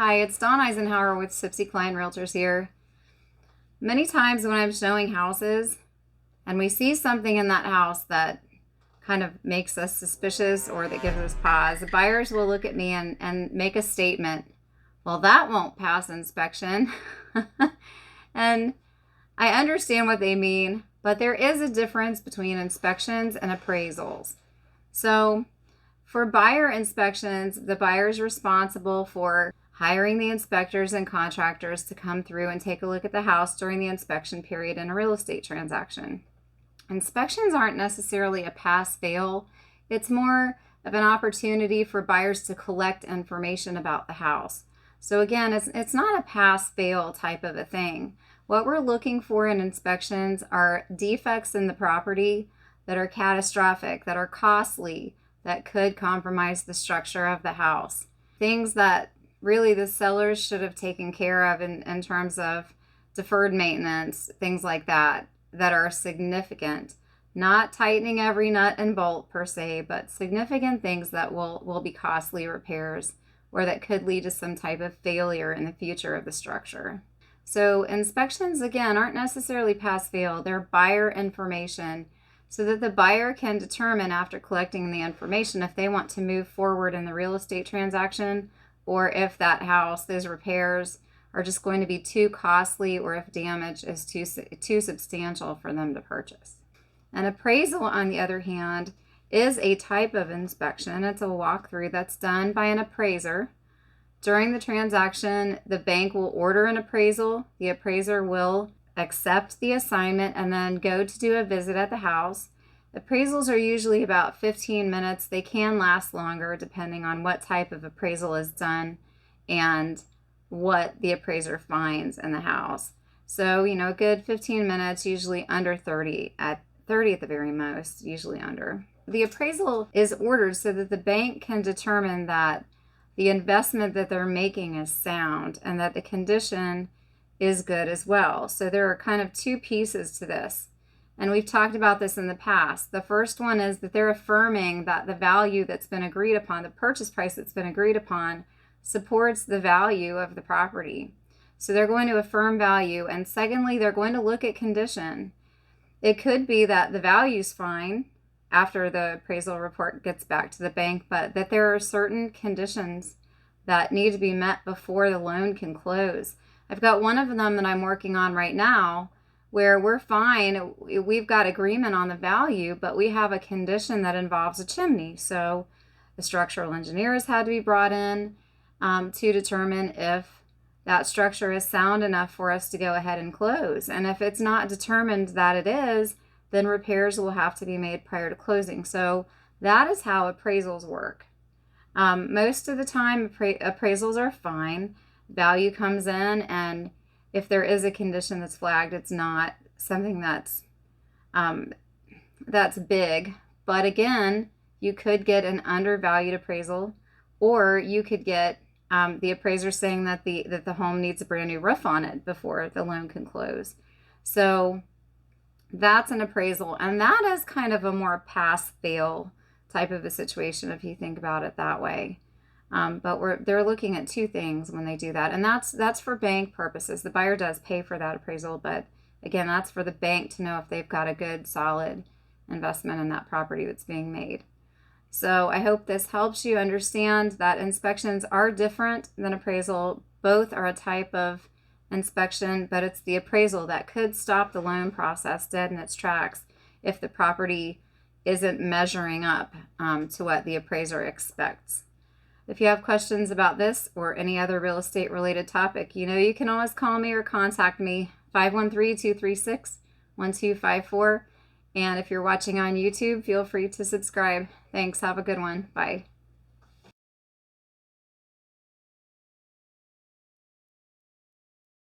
Hi, it's Dawn Isenhower with Sibcy Cline Realtors here. Many times when I'm showing houses and we see something in that house that kind of makes us suspicious or that gives us pause, the buyers will look at me and make a statement. Well, that won't pass inspection. And I understand what they mean, but there is a difference between inspections and appraisals. So for buyer inspections, the buyer is responsible for hiring the inspectors and contractors to come through and take a look at the house during the inspection period in a real estate transaction. Inspections aren't necessarily a pass-fail. It's more of an opportunity for buyers to collect information about the house. So again, it's not a pass-fail type of a thing. What we're looking for in inspections are defects in the property that are catastrophic, that are costly, that could compromise the structure of the house. Things that really the sellers should have taken care of in terms of deferred maintenance, things like that are significant. Not tightening every nut and bolt per se, but significant things that will be costly repairs or that could lead to some type of failure in the future of the structure. So inspections, again, aren't necessarily pass-fail. They're buyer information so that the buyer can determine after collecting the information if they want to move forward in the real estate transaction or if that house, those repairs are just going to be too costly or if damage is too substantial for them to purchase. An appraisal, on the other hand, is a type of inspection. It's a walkthrough that's done by an appraiser. During the transaction, the bank will order an appraisal. The appraiser will accept the assignment and then go to do a visit at the house. Appraisals are usually about 15 minutes. They can last longer depending on what type of appraisal is done and what the appraiser finds in the house. So, a good 15 minutes, usually under 30, at 30 at the very most, usually under. The appraisal is ordered so that the bank can determine that the investment that they're making is sound and that the condition is good as well. So there are kind of two pieces to this. And we've talked about this in the past. The first one is that they're affirming that the value that's been agreed upon, the purchase price that's been agreed upon, supports the value of the property. So they're going to affirm value. And secondly, they're going to look at condition. It could be that the value's fine after the appraisal report gets back to the bank, but that there are certain conditions that need to be met before the loan can close. I've got one of them that I'm working on right now where we're fine. We've got agreement on the value, but we have a condition that involves a chimney. So the structural engineer has had to be brought in to determine if that structure is sound enough for us to go ahead and close. And if it's not determined that it is, then repairs will have to be made prior to closing. So that is how appraisals work. Most of the time, appraisals are fine. Value comes in, and if there is a condition that's flagged, it's not something that's big. But again, you could get an undervalued appraisal, or you could get the appraiser saying that the home needs a brand new roof on it before the loan can close. So that's an appraisal, and that is kind of a more pass-fail type of a situation if you think about it that way. But they're looking at two things when they do that, and that's for bank purposes. The buyer does pay for that appraisal, but again, that's for the bank to know if they've got a good, solid investment in that property that's being made. So I hope this helps you understand that inspections are different than appraisal. Both are a type of inspection, but it's the appraisal that could stop the loan process dead in its tracks if the property isn't measuring up to what the appraiser expects. If you have questions about this or any other real estate related topic, you can always call me or contact me, 513-236-1254. And if you're watching on YouTube, feel free to subscribe. Thanks. Have a good one. Bye.